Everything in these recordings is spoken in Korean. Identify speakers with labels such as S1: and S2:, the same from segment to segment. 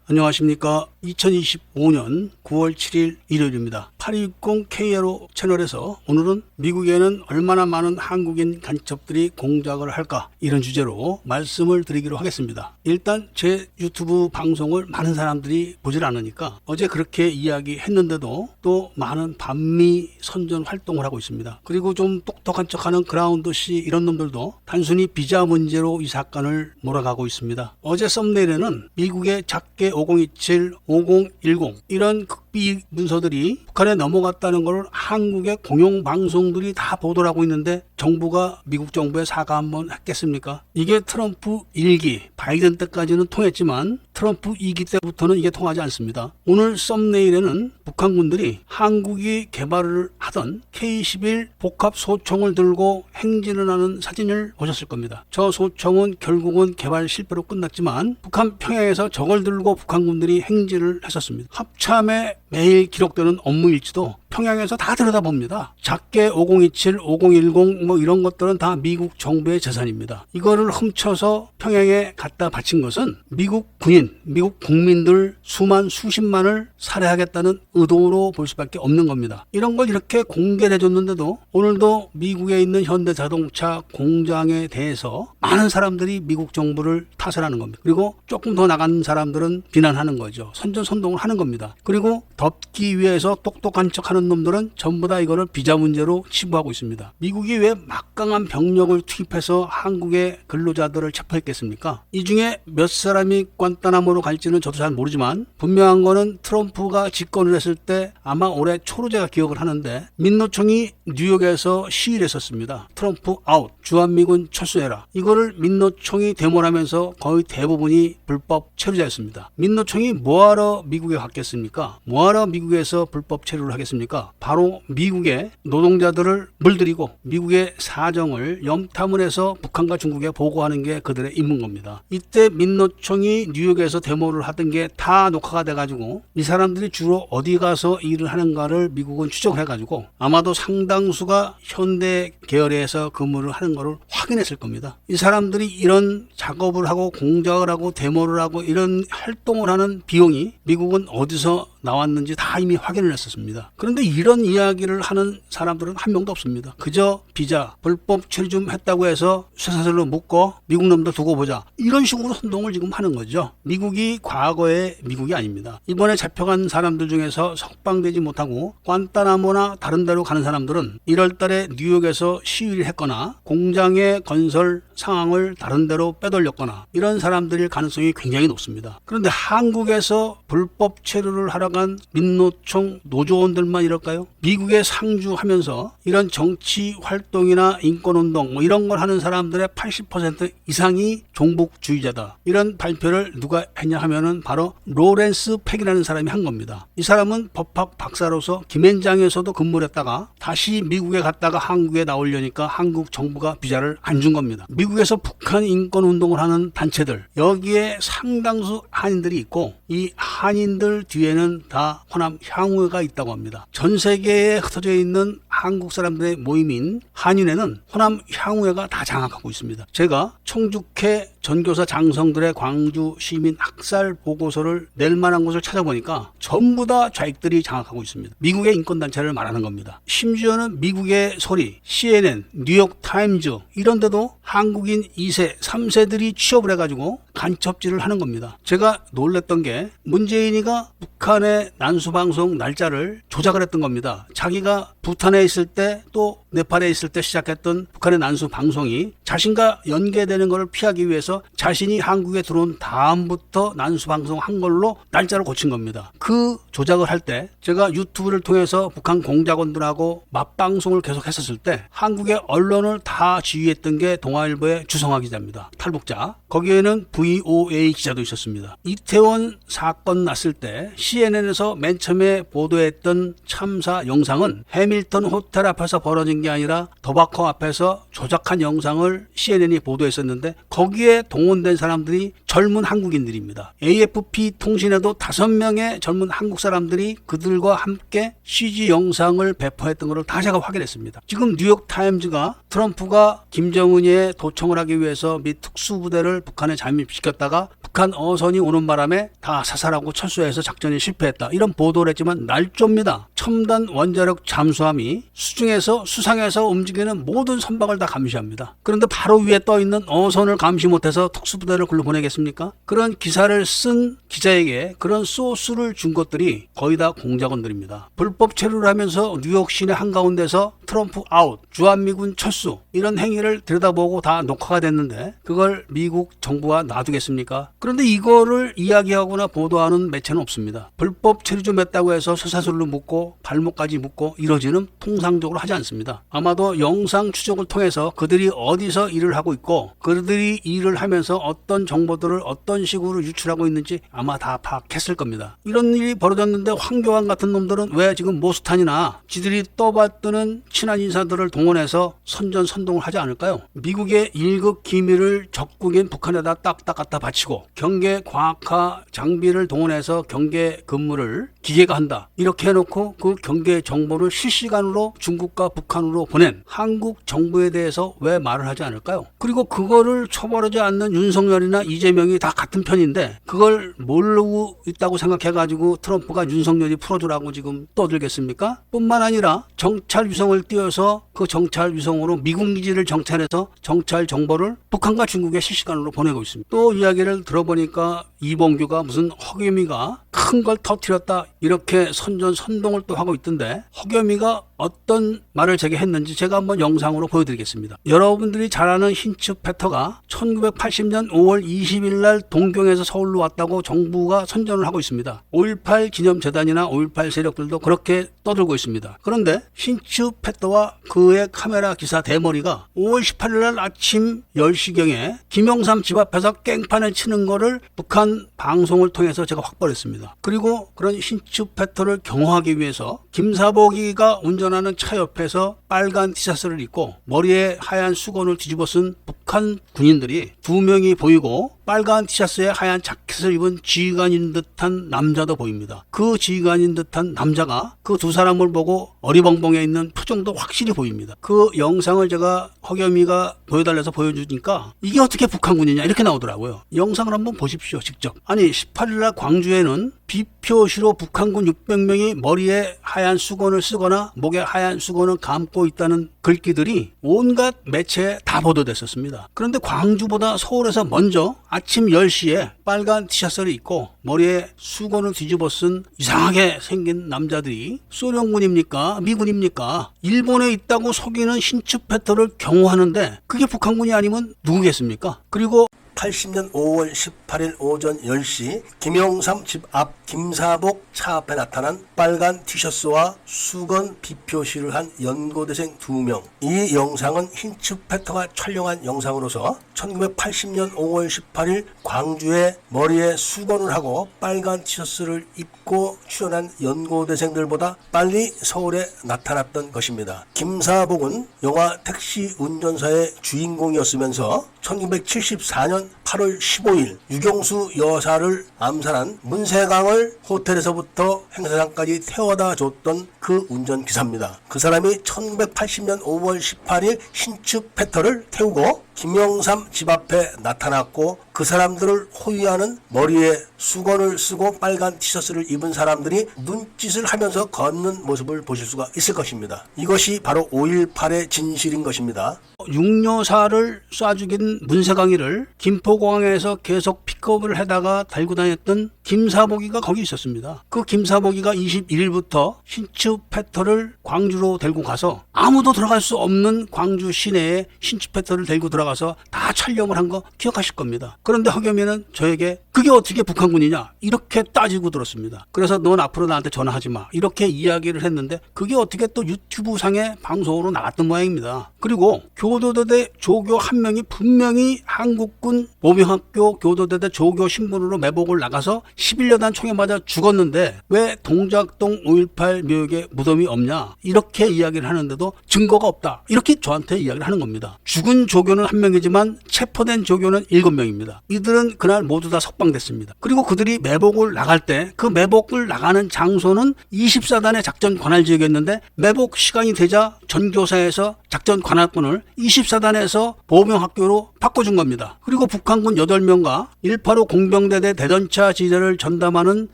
S1: 안녕하십니까. 2025년 9월 7일 일요일입니다. 820KRO 채널에서 오늘은 미국에는 얼마나 많은 한국인 간첩들이 공작을 할까, 이런 주제로 말씀을 드리기로 하겠습니다. 일단 제 유튜브 방송을 많은 사람들이 보질 않으니까 어제 그렇게 이야기했는데도 또 많은 반미 선전 활동을 하고 있습니다. 그리고 좀 똑똑한 척하는 그라운드씨 이런 놈들도 단순히 비자 문제로 이 사건을 몰아가고 있습니다. 어제 썸네일에는 미국의 작게 5027, 5010 이런 극비 문서들이 북한에 넘어갔다는 걸 한국의 공영방송들이 다 보도를 하고 있는데 정부가 미국 정부에 사과 한번 했겠습니까? 이게 트럼프 1기, 바이든 때까지는 통했지만 트럼프 2기 때부터는 이게 통하지 않습니다. 오늘 썸네일에는 북한군들이 한국이 개발을 하던 K-11 복합 소총을 들고 행진을 하는 사진을 보셨을 겁니다. 저 소총은 결국은 개발 실패로 끝났지만 북한 평양에서 저걸 들고 북한군들이 행진을 했었습니다. 합참에 매일 기록되는 업무 일지도 평양에서 다 들여다봅니다. 작게 5027, 5010 뭐 이런 것들은 다 미국 정부의 재산입니다. 이거를 훔쳐서 평양에 갖다 바친 것은 미국 군인, 미국 국민들 수십만을 살해하겠다는 의도로 볼 수밖에 없는 겁니다. 이런 걸 이렇게 공개를 해줬는데도 오늘도 미국에 있는 현대자동차 공장에 대해서 많은 사람들이 미국 정부를 탓을 하는 겁니다. 그리고 조금 더 나간 사람들은 비난하는 거죠. 선전선동을 하는 겁니다. 그리고 덮기 위해서 똑똑한 척하는 놈들은 전부 다 이거를 비자 문제로 치부하고 있습니다. 미국이 왜 막강한 병력을 투입해서 한국의 근로자들을 체포했겠습니까? 이 중에 몇 사람이 관타나모로 갈지는 저도 잘 모르지만 분명한 거는 트럼프가 집권을 했을 때 아마 올해 초로 제가 기억을 하는데 민노총이 뉴욕에서 시위를 했었습니다. 트럼프 아웃, 주한미군 철수해라. 이거를 민노총이 데모를 하면서 거의 대부분이 불법 체류자였습니다. 민노총이 뭐하러 미국에 갔겠습니까? 뭐하러 미국에서 불법 체류를 하겠습니까? 바로 미국의 노동자들을 물들이고 미국의 사정을 염탐을 해서 북한과 중국에 보고하는 게 그들의 임무인 겁니다. 이때 민노총이 뉴욕에서 데모를 하던 게 다 녹화가 돼가지고 이 사람들이 주로 어디 가서 일을 하는가를 미국은 추적을 해가지고 아마도 상당수가 현대 계열에서 근무를 하는 거를 확인했을 겁니다. 이 사람들이 이런 작업을 하고 공작을 하고 데모를 하고 이런 활동을 하는 비용이 미국은 어디서 나왔는지 다 이미 확인을 했었습니다. 그런데 이런 이야기를 하는 사람들은 한 명도 없습니다. 그저 비자, 불법 체류 좀 했다고 해서 쇠사슬로 묶어 미국 놈들 두고 보자. 이런 식으로 선동을 지금 하는 거죠. 미국이 과거의 미국이 아닙니다. 이번에 잡혀간 사람들 중에서 석방되지 못하고 관타나모나 다른 데로 가는 사람들은 1월 달에 뉴욕에서 시위를 했거나 공장의 건설 상황을 다른 데로 빼돌렸거나 이런 사람들일 가능성이 굉장히 높습니다. 그런데 한국에서 불법 체류를 하러 간 민노총 노조원들만 이럴까요? 미국에 상주하면서 이런 정치 활동이나 인권운동 뭐 이런 걸 하는 사람들의 80% 이상이 종북주의자다. 이런 발표를 누가 했냐 하면은 바로 로렌스 팩이라는 사람이 한 겁니다. 이 사람은 법학 박사로서 김앤장에서도 근무를 했다가 다시 미국에 갔다가 한국에 나오려니까 한국 정부가 비자를 안 준 겁니다. 미국에서 북한 인권운동을 하는 단체들, 여기에 상당수 한인들이 있고 이 한인들 뒤에는 다 호남 향후회가 있다고 합니다. 전 세계에 흩어져 있는 한국 사람들의 모임인 한인회는 호남 향후회가 다 장악하고 있습니다. 제가 청주회 전교사 장성들의 광주 시민 학살 보고서를 낼 만한 곳을 찾아보니까 전부 다 좌익들이 장악하고 있습니다. 미국의 인권단체를 말하는 겁니다. 심지어는 미국의 소리, CNN, 뉴욕 타임즈 이런 데도 한국인 2세, 3세들이 취업을 해가지고 간첩질을 하는 겁니다. 제가 놀랬던 게 문재인이가 북한의 난수방송 날짜를 조작을 했던 겁니다. 자기가 부탄에 있을 때 또 네팔에 있을 때 시작했던 북한의 난수방송이 자신과 연계되는 것을 피하기 위해서 자신이 한국에 들어온 다음부터 난수방송 한 걸로 날짜를 고친 겁니다. 그 조작을 할 때 제가 유튜브를 통해서 북한 공작원들하고 맞방송을 계속 했었을 때 한국의 언론을 다 지휘했던 게 동아일보의 주성화 기자입니다. 탈북자. 거기에는 VOA 기자도 있었습니다. 이태원 사건 났을 때 CNN에서 맨 처음에 보도했던 참사 영상은 해밀턴 호텔 앞에서 벌어진 게 아니라 도바코 앞에서 조작한 영상을 CNN이 보도했었는데 거기에 동원된 사람들이 젊은 한국인들입니다. AFP 통신에도 5명의 젊은 한국 사람들이 그들과 함께 CG 영상을 배포했던 것을 다 제가 확인했습니다. 지금 뉴욕 타임즈가 트럼프가 김정은이의 도청을 하기 위해서 미 특수부대를 북한에 잠입시켰다가 북한 어선이 오는 바람에 다 사살하고 철수해서 작전이 실패했다. 이런 보도를 했지만 날조입니다. 첨단 원자력 잠수함이 수중에서 수상에서 움직이는 모든 선박을 다 감시합니다. 그런데 바로 위에 떠 있는 어선을 감시 못해서 특수부대를 글로 보내겠습니까? 그런 기사를 쓴 기자에게 그런 소스를 준 것들이 거의 다 공작원들입니다. 불법 체류를 하면서 뉴욕 시내 한가운데서 트럼프 아웃, 주한미군 철수 이런 행위를 들여다보고 다 녹화가 됐는데 그걸 미국 정부가 놔두겠습니까? 그런데 이거를 이야기하거나 보도하는 매체는 없습니다. 불법 체류 좀 했다고 해서 쇠사슬로 묶고 발목까지 묶고 이러지는 통상적으로 하지 않습니다. 아마도 영상 추적을 통해서 그들이 어디서 일을 하고 있고 그들이 일을 하면서 어떤 정보들을 어떤 식으로 유출하고 있는지 아마 다 파악했을 겁니다. 이런 일이 벌어졌는데 황교안 같은 놈들은 왜 지금 모스탄이나 지들이 떠받드는 친한 인사들을 동원해서 선전선동을 하지 않을까요? 미국의 1급 기밀을 적국인 북한에다 딱딱 갖다 바치고 경계 과학화 장비를 동원해서 경계 근무를 기계가 한다. 이렇게 해놓고 그 경계 정보를 실시간으로 중국과 북한으로 보낸 한국 정부에 대해서 왜 말을 하지 않을까요? 그리고 그거를 처벌하지 않는 윤석열이나 이재명이 다 같은 편인데 그걸 모르고 있다고 생각해가지고 트럼프가 윤석열이 풀어주라고 지금 떠들겠습니까? 뿐만 아니라 정찰 위성을 띄워서 그 정찰 위성으로 미국 기지를 정찰해서 정찰 정보를 북한과 중국에 실시간으로 보내고 있습니다. 또 이야기를 들어보니까 이봉규가 무슨 허겸이가 큰 걸 터뜨렸다 이렇게 선전선동을 또 하고 있던데 허겸이가 어떤 말을 제게 했는지 제가 한번 영상으로 보여드리겠습니다. 여러분들이 잘 아는 힌츠 패터가 1980년 5월 20일 날 동경에서 서울로 왔다고 정부가 선전을 하고 있습니다. 5.18 기념재단이나 5.18 세력들도 그렇게 떠들고 있습니다. 그런데 힌츠 패터와 그의 카메라 기사 대머리가 5월 18일 날 아침 10시경에 김영삼 집 앞에서 깽판을 치는 거를 북한 방송을 통해서 제가 확보를 했습니다. 그리고 그런 힌츠 패터를 경호하기 위해서 김사복이가 운전하는 차 옆에서 빨간 티셔츠를 입고 머리에 하얀 수건을 뒤집어 쓴 북한 군인들이 2명이 보이고 빨간 티셔츠에 하얀 자켓을 입은 지휘관인 듯한 남자도 보입니다. 그 지휘관인 듯한 남자가 그 두 사람을 보고 어리벙벙해 있는 표정도 확실히 보입니다. 그 영상을 제가 허겸이가 보여달래서 보여주니까 이게 어떻게 북한군이냐 이렇게 나오더라고요. 영상을 한번 보십시오. 직접. 아니 18일날 광주에는 비표시로 북한군 600명이 머리에 하얀 수건을 쓰거나 목에 하얀 수건을 감고 있다는 글귀들이 온갖 매체에 다 보도됐었습니다. 그런데 광주보다 서울에서 먼저 아침 10시에 빨간 티셔츠를 입고 머리에 수건을 뒤집어 쓴 이상하게 생긴 남자들이 소련군입니까? 미군입니까? 일본에 있다고 속이는 힌츠 패터를 경호하는데 그게 북한군이 아니면 누구겠습니까? 그리고 80년 5월 18일 오전 10시 김영삼 집 앞 김사복 차 앞에 나타난 빨간 티셔츠와 수건 비표시를 한 연고대생 2명. 이 영상은 힌츠 패터가 촬영한 영상으로서 1980년 5월 18일 광주에 머리에 수건을 하고 빨간 티셔츠를 입고 출연한 연고대생들보다 빨리 서울에 나타났던 것입니다. 김사복은 영화 택시 운전사의 주인공이었으면서 1974년 8월 15일 유경수 여사를 암살한 문세강을 호텔에서부터 행사장까지 태워다 줬던 그 운전기사입니다. 그 사람이 1980년 5월 18일 힌츠 패터를 태우고 김영삼 집 앞에 나타났고 그 사람들을 호위하는 머리에 수건을 쓰고 빨간 티셔츠를 입은 사람들이 눈짓을 하면서 걷는 모습을 보실 수가 있을 것입니다. 이것이 바로 5.18의 진실인 것입니다. 육묘사를 쏴 죽인 문세강이를 김포공항에서 계속 픽업을 해다가 달고 다녔던 김사복이가 거기 있었습니다. 그 김사복이가 21일부터 힌츠 패터를 광주로 데리고 가서 아무도 들어갈 수 없는 광주 시내에 힌츠 패터를 데리고 들어가서 다 촬영을 한 거 기억하실 겁니다. 그런데 허겸이는 저에게 그게 어떻게 북한군이냐 이렇게 따지고 들었습니다. 그래서 넌 앞으로 나한테 전화하지 마 이렇게 이야기를 했는데 그게 어떻게 또 유튜브상의 방송으로 나갔던 모양입니다. 그리고 교도대대 조교 한 명이 분명히 한국군 모병학교 교도대대 조교 신분으로 매복을 나가서 11여단 총에 맞아 죽었는데 왜 동작동 5.18 묘역에 무덤이 없냐 이렇게 이야기를 하는데도 증거가 없다 이렇게 저한테 이야기를 하는 겁니다. 죽은 조교는 한 명이지만 체포된 조교는 7명입니다. 이들은 그날 모두 다 석방됐습니다. 그리고 그들이 매복을 나갈 때 그 매복을 나가는 장소는 24단의 작전 관할 지역이었는데 매복 시간이 되자 전교사에서 작전 관할 관할권을 24단에서 보병학교로 바꿔준 겁니다. 그리고 북한군 8명과 185 공병대대 대전차 지대를 전담하는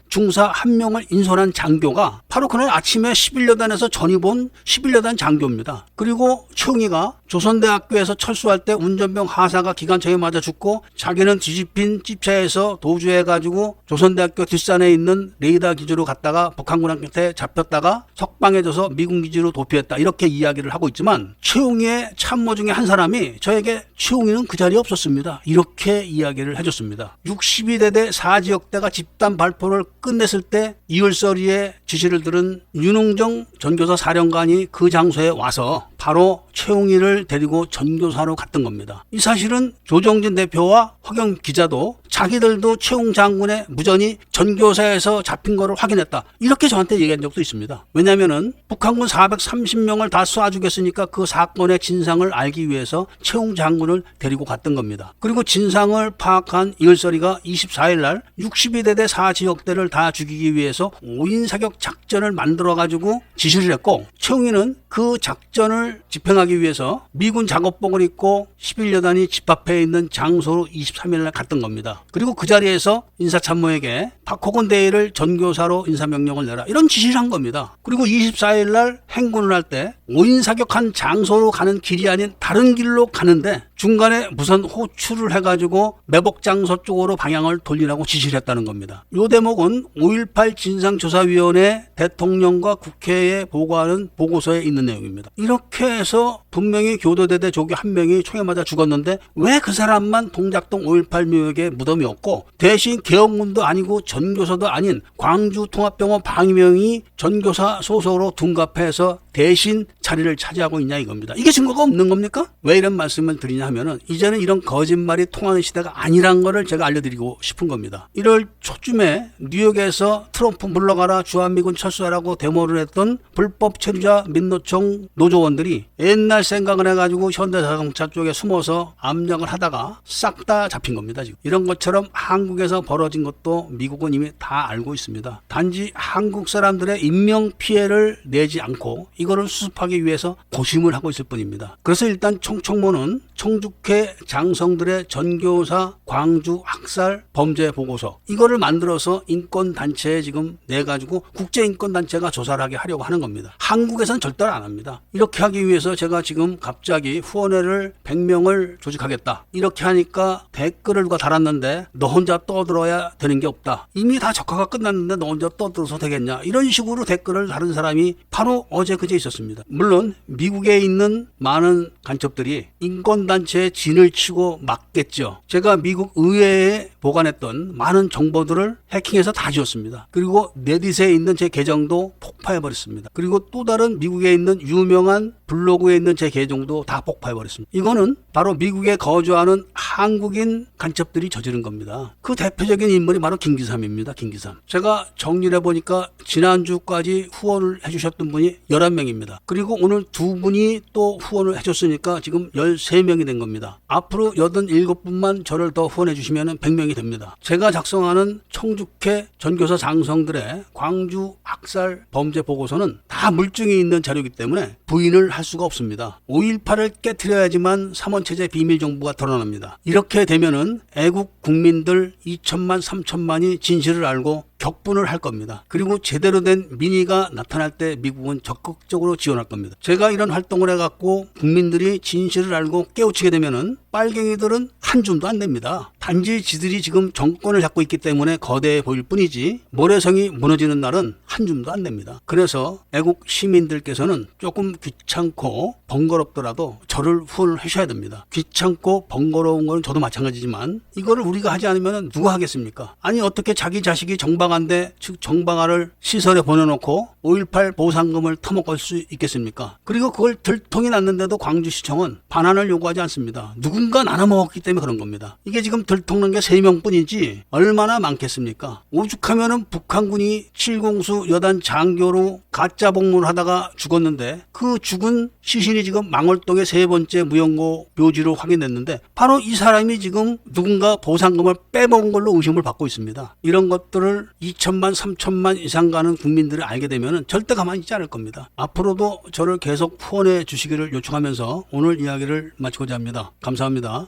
S1: 중사 1명을 인솔한 장교가 바로 그날 아침에 11여단에서 전입 온 11여단 장교입니다. 그리고 최웅이가 조선대학교에서 철수할 때 운전병 하사가 기관총에 맞아 죽고 자기는 뒤집힌 집차에서 도주해가지고 조선대학교 뒷산에 있는 레이더 기지로 갔다가 북한군한테 잡혔다가 석방해져서 미군 기지로 도피했다, 이렇게 이야기를 하고 있지만 최웅이의 참모 중에 한 사람이 저에게 최웅이는 그 자리에 없었습니다, 이렇게 이야기를 해줬습니다. 62대대 4지역대가 집단 발포를 끝냈을 때 이율서리의 지시를 들은 윤웅정 전교사 사령관이 그 장소에 와서 바로 최웅이를 데리고 전교사로 갔던 겁니다. 이 사실은 조정진 대표와 허경 기자도 자기들도 최웅 장군의 무전이 전교사에서 잡힌 거를 확인했다, 이렇게 저한테 얘기한 적도 있습니다. 왜냐하면 북한군 430명을 다 쏴주겠으니까 그 사건의 진상을 알기 위해서 최웅 장군을 데리고 갔던 겁니다. 그리고 진상을 파악한 이을서리가 24일 날 62대대 4지역대를 다 죽이기 위해서 5인 사격 작전을 만들어가지고 지시를 했고, 최웅이는 그 작전을 집행하기 위해서 미군 작업복을 입고 11여단이 집합해 있는 장소로 23일 날 갔던 겁니다. 그리고 그 자리에서 인사참모에게 박호건 대위를 전교사로 인사명령을 내라, 이런 지시를 한 겁니다. 그리고 24일 날 행군을 할 때 5인 사격한 장소로 가는 길이 아닌 다른 길로 가는데 중간에 무선 호출을 해가지고 매복 장소 쪽으로 방향을 돌리라고 지시를 했다는 겁니다. 이 대목은 5.18 진상조사위원회 대통령과 국회에 보고하는 보고서에 있는 내용입니다. 이렇게 해서 분명히 교도대대 조교 한 명이 총에 맞아 죽었는데 왜 그 사람만 동작동 5.18 묘역에 무덤이 없고 대신 계엄군도 아니고 전교사도 아닌 광주통합병원 방위명이 전교사 소속으로 둔갑해서 대신 자리를 차지하고 있냐, 이겁니다. 이게 증거가 없는 겁니까? 왜 이런 말씀을 드리냐 하면은 이제는 이런 거짓말이 통하는 시대가 아니란 거를 제가 알려드리고 싶은 겁니다. 1월 초쯤에 뉴욕에서 트럼프 물러가라, 주한미군 철수하라고 데모를 했던 불법 체류자 민노총 노조원들이 옛날 생각을 해가지고 현대자동차 쪽에 숨어서 압력을 하다가 싹 다 잡힌 겁니다. 지금 이런 것처럼 한국에서 벌어진 것도 미국은 이미 다 알고 있습니다. 단지 한국 사람들의 인명피해를 내지 않고 이거를 수습하기 위해서 고심을 하고 있을 뿐입니다. 그래서 일단 청청모는 청주회 장성들의 전교사 광주 학살 범죄 보고서, 이거를 만들어서 인권단체에 지금 내가지고 국제인권단체가 조사를 하게 하려고 하는 겁니다. 한국에서는 절대로 안 합니다. 이렇게 하기 위해서 제가 지금 갑자기 후원회를 100명을 조직하겠다, 이렇게 하니까 댓글을 누가 달았는데 너 혼자 떠들어야 되는 게 없다, 이미 다 적화가 끝났는데 너 혼자 떠들어서 되겠냐, 이런 식으로 댓글을 다른 사람이 바로 어제 그제 있었습니다. 물론 미국에 있는 많은 간첩들이 인권단체에 진을 치고 막겠죠. 제가 미국 의회에 보관했던 많은 정보들을 해킹해서 다 지웠습니다. 그리고 레딧에 있는 제 계정도 폭파해버렸습니다. 그리고 또 다른 미국에 있는 유명한 블로그에 있는 제 계정도 다 폭파해버렸습니다. 이거는 바로 미국에 거주하는 한국인 간첩들이 저지른 겁니다. 그 대표적인 인물이 바로 김기삼입니다. 김기삼. 제가 정리를 해보니까 지난주까지 후원을 해주셨던 분이 11명입니다. 그리고 오늘 2분이 또 후원을 해줬으니까 지금 13명이 된 겁니다. 앞으로 87분만 저를 더 후원해 주시면 100명이 됩니다. 제가 작성하는 청주회 전교사 장성들의 광주 학살 범죄 보고서는 다 물증이 있는 자료이기 때문에 부인을 할 수가 없습니다. 5.18을 깨트려야지만 삼원체제 비밀정보가 드러납니다. 이렇게 되면은 애국 국민들 2천만 3천만이 진실을 알고 격분을 할 겁니다. 그리고 제대로 된 민의가 나타날 때 미국은 적극적으로 지원할 겁니다. 제가 이런 활동을 해갖고 국민들이 진실을 알고 깨우치게 되면은 빨갱이들은 한 줌도 안 됩니다. 단지 지들이 지금 정권을 잡고 있기 때문에 거대해 보일 뿐이지 모래성이 무너지는 날은 한 줌도 안 됩니다. 그래서 애국 시민들께서는 조금 귀찮고 번거롭더라도 저를 후원을 하셔야 됩니다. 귀찮고 번거로운 건 저도 마찬가지지만 이거를 우리가 하지 않으면 누가 하겠습니까? 아니 어떻게 자기 자식이 정방한데 즉 정방아를 시설에 보내놓고 5.18 보상금을 터먹을 수 있겠습니까? 그리고 그걸 들통이 났는데도 광주시청은 반환을 요구하지 않습니다. 누군가 나눠먹었기 때문에 그런 겁니다. 이게 지금 들통난 게 3명뿐이지 얼마나 많겠습니까? 오죽하면은 북한군이 7공수 여단 장교로 가짜 복무를 하다가 죽었는데 그 죽은 시신이 지금 망월동의 세 번째 무연고 묘지로 확인됐는데 바로 이 사람이 지금 누군가 보상금을 빼먹은 걸로 의심을 받고 있습니다. 이런 것들을 2천만 3천만 이상 가는 국민들이 알게 되면 절대 가만히 있지 않을 겁니다. 앞으로도 저를 계속 후원해 주시기를 요청하면서 오늘 이야기를 마치고자 합니다. 감사합니다.